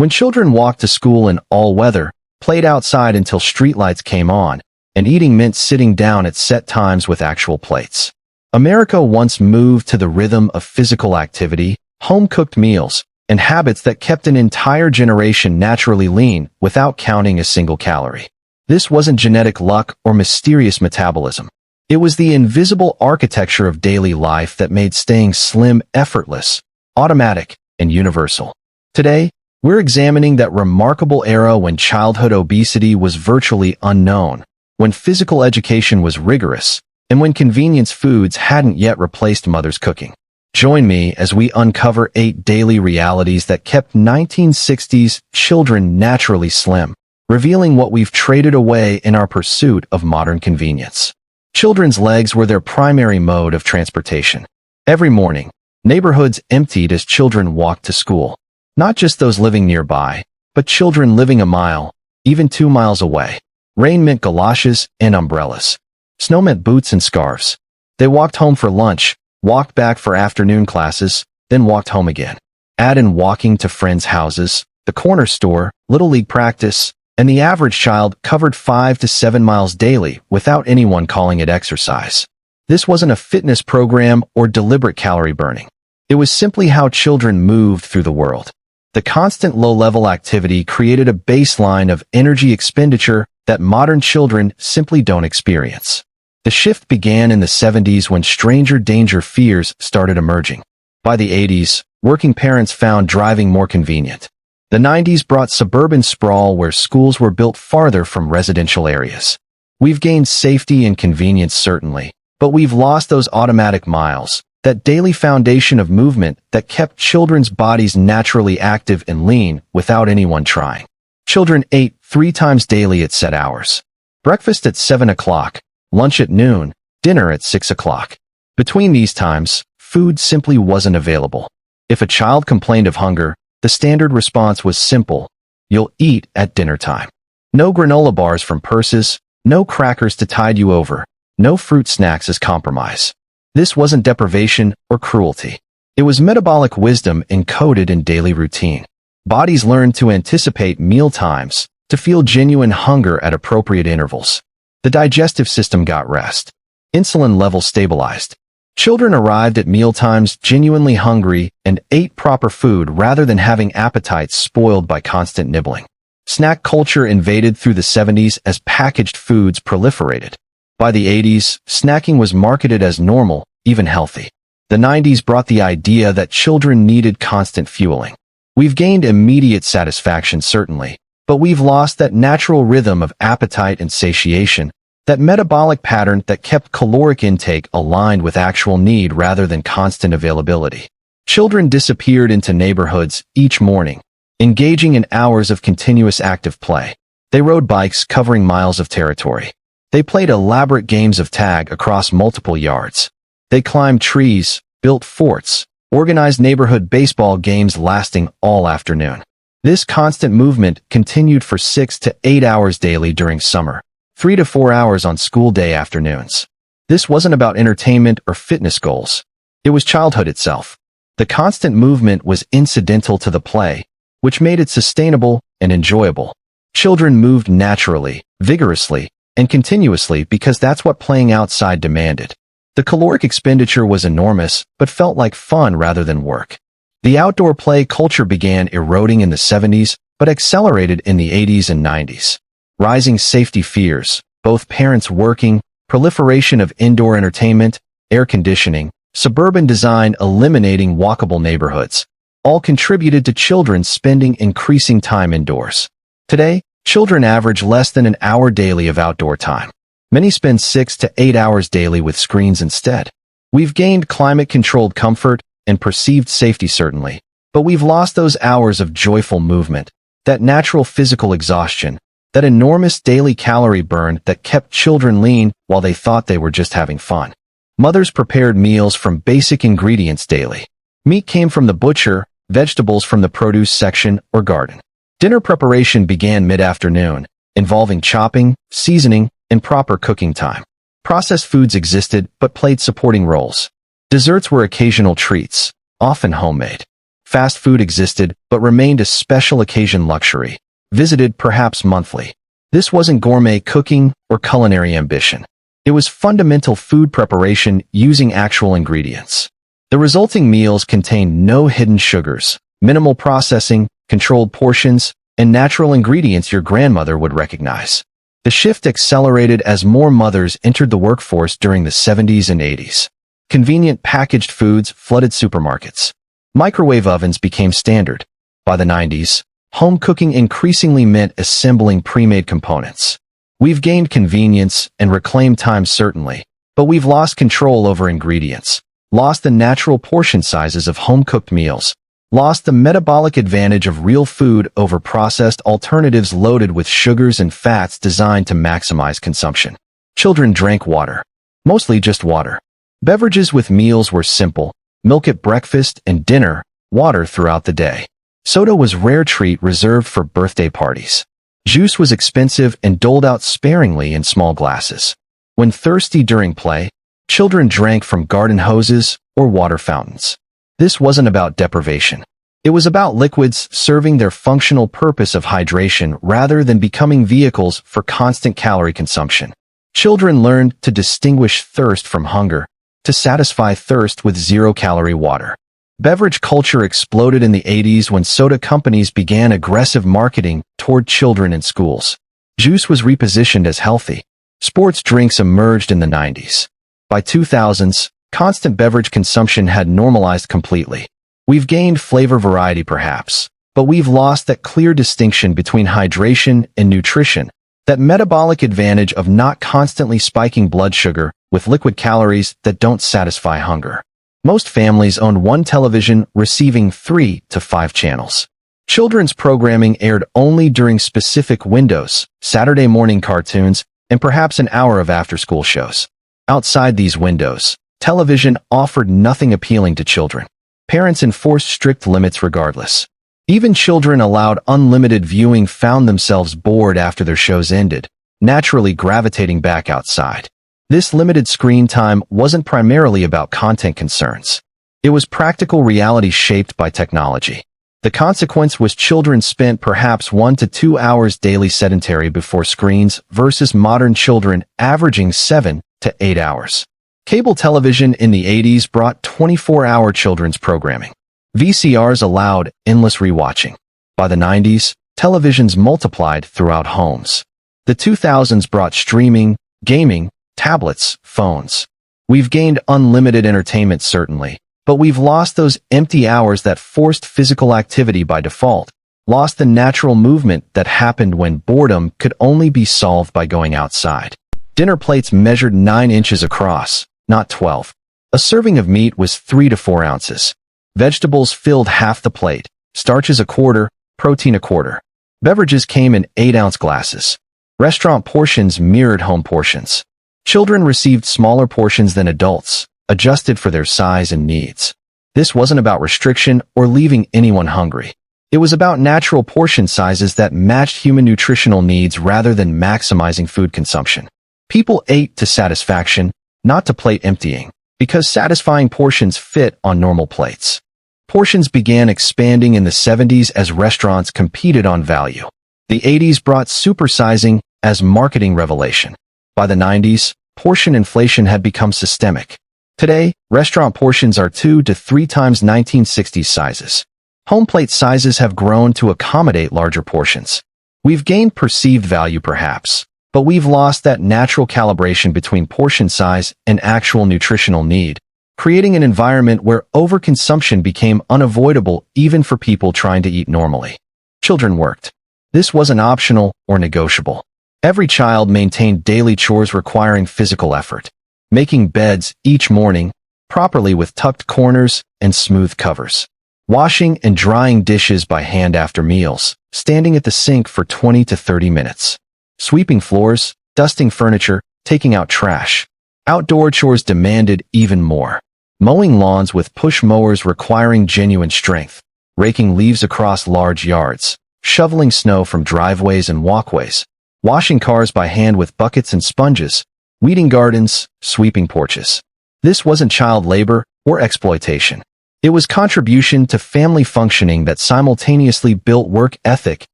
When children walked to school in all weather, played outside until streetlights came on, and eating meant sitting down at set times with actual plates. America once moved to the rhythm of physical activity, home-cooked meals, and habits that kept an entire generation naturally lean without counting a single calorie. This wasn't genetic luck or mysterious metabolism. It was the invisible architecture of daily life that made staying slim effortless, automatic, and universal. Today, we're examining that remarkable era when childhood obesity was virtually unknown, when physical education was rigorous, and when convenience foods hadn't yet replaced mother's cooking. Join me as we uncover 8 daily realities that kept 1960s children naturally slim, revealing what we've traded away in our pursuit of modern convenience. Children's legs were their primary mode of transportation. Every morning, neighborhoods emptied as children walked to school. Not just those living nearby, but children living a mile, even 2 miles away. Rain meant galoshes and umbrellas. Snow meant boots and scarves. They walked home for lunch, walked back for afternoon classes, then walked home again. Add in walking to friends' houses, the corner store, little league practice, and the average child covered 5 to 7 miles daily without anyone calling it exercise. This wasn't a fitness program or deliberate calorie burning. It was simply how children moved through the world. The constant low-level activity created a baseline of energy expenditure that modern children simply don't experience. The shift began in the 70s when stranger danger fears started emerging. By the 80s, working parents found driving more convenient. The 90s brought suburban sprawl where schools were built farther from residential areas. We've gained safety and convenience certainly, but we've lost those automatic miles, that daily foundation of movement that kept children's bodies naturally active and lean without anyone trying. Children ate 3 times daily at set hours. Breakfast at 7 o'clock, lunch at noon, dinner at 6 o'clock. Between these times, food simply wasn't available. If a child complained of hunger, the standard response was simple: you'll eat at dinner time. No granola bars from purses, no crackers to tide you over, no fruit snacks as compromise. This wasn't deprivation or cruelty. It was metabolic wisdom encoded in daily routine. Bodies learned to anticipate meal times, to feel genuine hunger at appropriate intervals. The digestive system got rest. Insulin levels stabilized. Children arrived at mealtimes genuinely hungry and ate proper food rather than having appetites spoiled by constant nibbling. Snack culture invaded through the 70s as packaged foods proliferated. By the 80s, snacking was marketed as normal, even healthy. The 90s brought the idea that children needed constant fueling. We've gained immediate satisfaction certainly, but we've lost that natural rhythm of appetite and satiation, that metabolic pattern that kept caloric intake aligned with actual need rather than constant availability. Children disappeared into neighborhoods each morning, engaging in hours of continuous active play. They rode bikes covering miles of territory. They played elaborate games of tag across multiple yards. They climbed trees, built forts, organized neighborhood baseball games lasting all afternoon. This constant movement continued for 6 to 8 hours daily during summer, 3 to 4 hours on school day afternoons. This wasn't about entertainment or fitness goals. It was childhood itself. The constant movement was incidental to the play, which made it sustainable and enjoyable. Children moved naturally, vigorously, and continuously because that's what playing outside demanded. The caloric expenditure was enormous, but felt like fun rather than work. The outdoor play culture began eroding in the 70s, but accelerated in the 80s and 90s. Rising safety fears, both parents working, proliferation of indoor entertainment, air conditioning, suburban design eliminating walkable neighborhoods, all contributed to children spending increasing time indoors. Today, children average less than an hour daily of outdoor time. Many spend 6 to 8 hours daily with screens instead. We've gained climate-controlled comfort and perceived safety certainly, but we've lost those hours of joyful movement, that natural physical exhaustion, that enormous daily calorie burn that kept children lean while they thought they were just having fun. Mothers prepared meals from basic ingredients daily. Meat came from the butcher, vegetables from the produce section or garden. Dinner preparation began mid-afternoon, involving chopping, seasoning, and proper cooking time. Processed foods existed but played supporting roles. Desserts were occasional treats, often homemade. Fast food existed, but remained a special occasion luxury, visited perhaps monthly. This wasn't gourmet cooking or culinary ambition. It was fundamental food preparation using actual ingredients. The resulting meals contained no hidden sugars, minimal processing, controlled portions, and natural ingredients your grandmother would recognize. The shift accelerated as more mothers entered the workforce during the 70s and 80s. Convenient packaged foods flooded supermarkets. Microwave ovens became standard. By the 90s, home cooking increasingly meant assembling pre-made components. We've gained convenience and reclaimed time certainly, but we've lost control over ingredients, lost the natural portion sizes of home-cooked meals, lost the metabolic advantage of real food over processed alternatives loaded with sugars and fats designed to maximize consumption. Children drank water. Mostly just water. Beverages with meals were simple: milk at breakfast and dinner, water throughout the day. Soda was a rare treat reserved for birthday parties. Juice was expensive and doled out sparingly in small glasses. When thirsty during play, children drank from garden hoses or water fountains. This wasn't about deprivation. It was about liquids serving their functional purpose of hydration rather than becoming vehicles for constant calorie consumption. Children learned to distinguish thirst from hunger, to satisfy thirst with zero-calorie water. Beverage culture exploded in the 80s when soda companies began aggressive marketing toward children in schools. Juice was repositioned as healthy. Sports drinks emerged in the 90s. By 2000s, constant beverage consumption had normalized completely. We've gained flavor variety perhaps, but we've lost that clear distinction between hydration and nutrition, that metabolic advantage of not constantly spiking blood sugar with liquid calories that don't satisfy hunger. Most families owned one television, receiving 3 to 5 channels. Children's programming aired only during specific windows, Saturday morning cartoons, and perhaps an hour of after-school shows. Outside these windows, television offered nothing appealing to children. Parents enforced strict limits regardless. Even children allowed unlimited viewing found themselves bored after their shows ended, naturally gravitating back outside. This limited screen time wasn't primarily about content concerns. It was practical reality shaped by technology. The consequence was children spent perhaps 1 to 2 hours daily sedentary before screens versus modern children averaging 7 to 8 hours. Cable television in the 80s brought 24-hour children's programming. VCRs allowed endless rewatching. By the 90s, televisions multiplied throughout homes. The 2000s brought streaming, gaming, tablets, phones. We've gained unlimited entertainment certainly, but we've lost those empty hours that forced physical activity by default, lost the natural movement that happened when boredom could only be solved by going outside. Dinner plates measured 9 inches across, not 12. A serving of meat was 3 to 4 ounces. Vegetables filled half the plate, starches a quarter, protein a quarter. Beverages came in 8-ounce glasses. Restaurant portions mirrored home portions. Children received smaller portions than adults, adjusted for their size and needs. This wasn't about restriction or leaving anyone hungry. It was about natural portion sizes that matched human nutritional needs rather than maximizing food consumption. People ate to satisfaction, not to plate emptying, because satisfying portions fit on normal plates. Portions began expanding in the 70s as restaurants competed on value. The 80s brought supersizing as marketing revelation. By the 90s, portion inflation had become systemic. Today, restaurant portions are 2 to 3 times 1960s sizes. Home plate sizes have grown to accommodate larger portions. We've gained perceived value perhaps, but we've lost that natural calibration between portion size and actual nutritional need, creating an environment where overconsumption became unavoidable even for people trying to eat normally. Children worked. This wasn't optional or negotiable. Every child maintained daily chores requiring physical effort. Making beds each morning, properly with tucked corners and smooth covers. Washing and drying dishes by hand after meals, standing at the sink for 20 to 30 minutes. Sweeping floors, dusting furniture, taking out trash. Outdoor chores demanded even more. Mowing lawns with push mowers requiring genuine strength. Raking leaves across large yards. Shoveling snow from driveways and walkways. Washing cars by hand with buckets and sponges. Weeding gardens, sweeping porches. This wasn't child labor or exploitation. It was contribution to family functioning that simultaneously built work ethic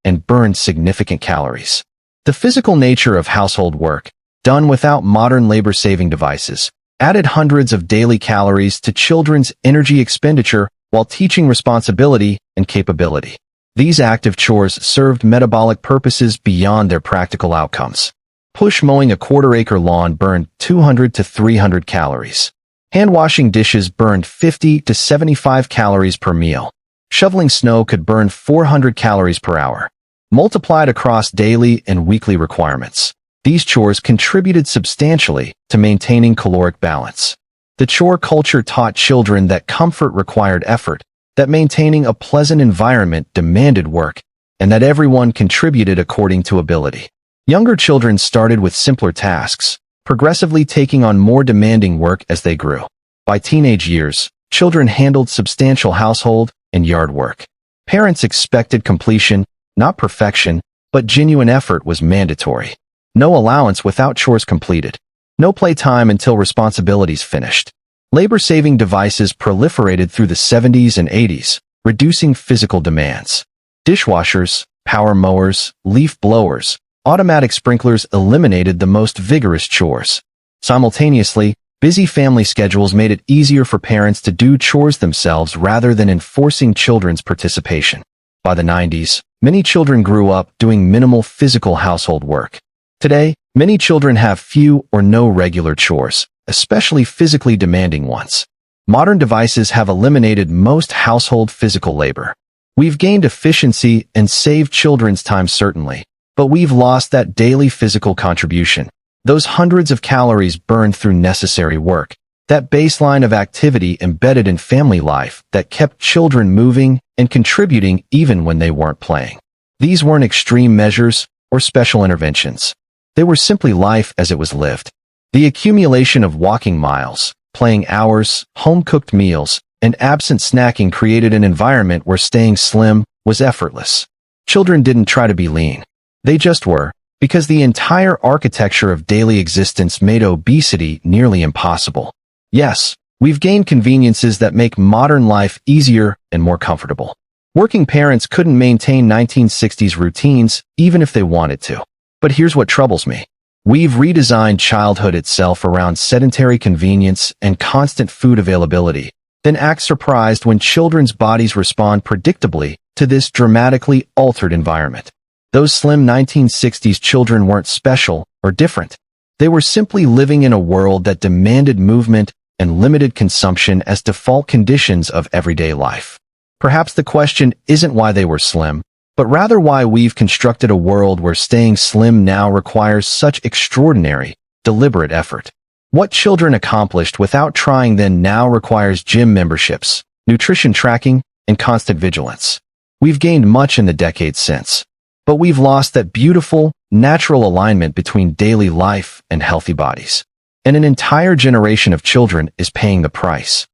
and burned significant calories. The physical nature of household work, done without modern labor-saving devices, added hundreds of daily calories to children's energy expenditure while teaching responsibility and capability. These active chores served metabolic purposes beyond their practical outcomes. Push mowing a quarter-acre lawn burned 200 to 300 calories. Hand-washing dishes burned 50 to 75 calories per meal. Shoveling snow could burn 400 calories per hour. Multiplied across daily and weekly requirements, these chores contributed substantially to maintaining caloric balance. The chore culture taught children that comfort required effort, that maintaining a pleasant environment demanded work, and that everyone contributed according to ability. Younger children started with simpler tasks, progressively taking on more demanding work as they grew. By teenage years, children handled substantial household and yard work. Parents expected completion, not perfection, but genuine effort was mandatory. No allowance without chores completed. No playtime until responsibilities finished. Labor-saving devices proliferated through the 70s and 80s, reducing physical demands. Dishwashers, power mowers, leaf blowers, automatic sprinklers eliminated the most vigorous chores. Simultaneously, busy family schedules made it easier for parents to do chores themselves rather than enforcing children's participation. By the 90s, many children grew up doing minimal physical household work. Today, many children have few or no regular chores, especially physically demanding ones. Modern devices have eliminated most household physical labor. We've gained efficiency and saved children's time certainly, but we've lost that daily physical contribution. Those hundreds of calories burned through necessary work, that baseline of activity embedded in family life that kept children moving and contributing even when they weren't playing. These weren't extreme measures or special interventions. They were simply life as it was lived. The accumulation of walking miles, playing hours, home-cooked meals, and absent snacking created an environment where staying slim was effortless. Children didn't try to be lean. They just were, because the entire architecture of daily existence made obesity nearly impossible. Yes, we've gained conveniences that make modern life easier and more comfortable. Working parents couldn't maintain 1960s routines even if they wanted to. But here's what troubles me. We've redesigned childhood itself around sedentary convenience and constant food availability, then act surprised when children's bodies respond predictably to this dramatically altered environment. Those slim 1960s children weren't special or different. They were simply living in a world that demanded movement and limited consumption as default conditions of everyday life. Perhaps the question isn't why they were slim, but rather why we've constructed a world where staying slim now requires such extraordinary, deliberate effort. What children accomplished without trying then now requires gym memberships, nutrition tracking, and constant vigilance. We've gained much in the decades since, but we've lost that beautiful, natural alignment between daily life and healthy bodies. And an entire generation of children is paying the price.